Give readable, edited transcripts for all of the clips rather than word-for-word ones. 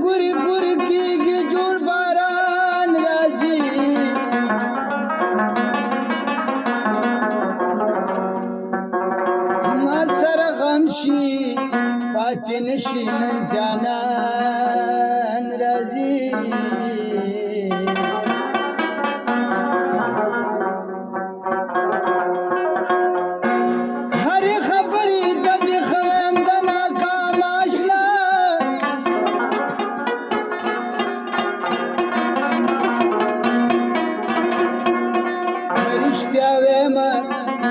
ګوري ګوري کېږي جوړ باران راځي ما سره غم شي پاتې نشي نن جانان راځي هرې خبرې د دې خم د ناکام اشنا رښتیا وایم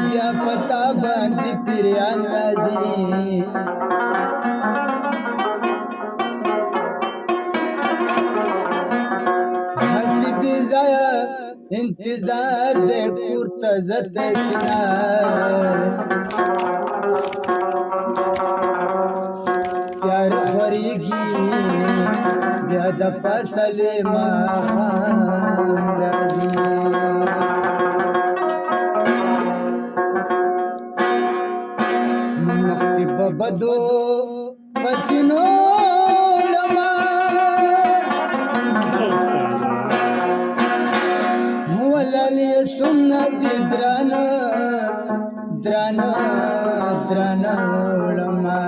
بیا پتا باندې پیریان راځي هسې بې ځایه انتظار دی کور ته زته سینه تیاره خورېږي بیا د فصلې ماښام راځي مخکې به بدو پسینو لما وللې سنت درانه درانه درانه لما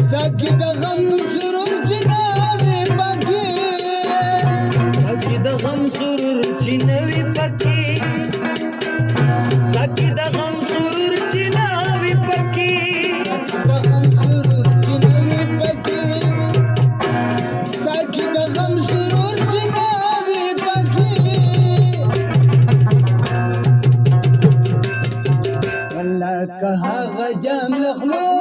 ساقي د غم سرور جناوي پکې ساقي د غم سرور جناوي پکې ساقي د غم سرور جناوي پکې د غم سرور جناوي پکې ساقي د غم سرور جناوي پکې والله که هغه جام لخلو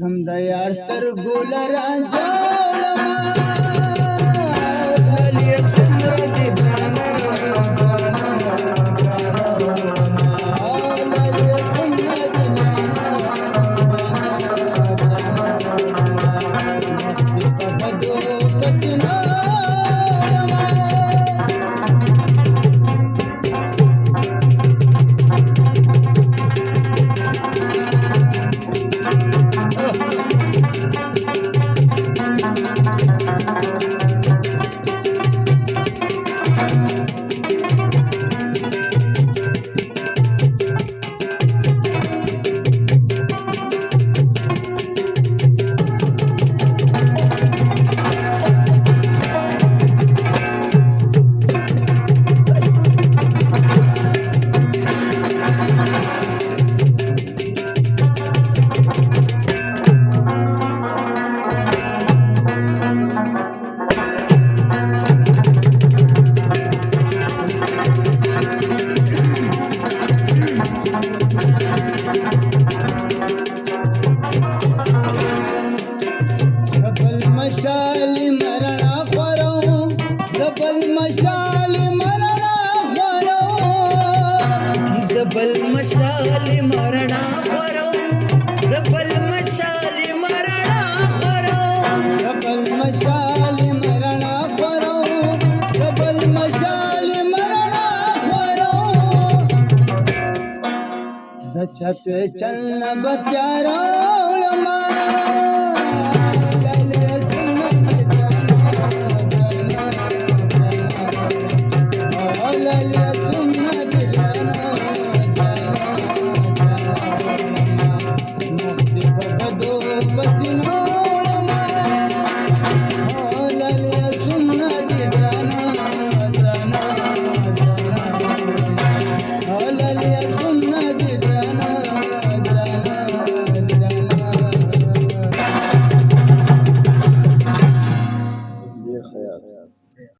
زم د یار سترګو لره جوړما لالي سمره دې درانه जबल मशाली मरणा खरो जबल मशाली मरणा खरो जबल मशाली मरणा खरो जबल मशाली मरणा खरो दचक चलन बत्यारा उलमा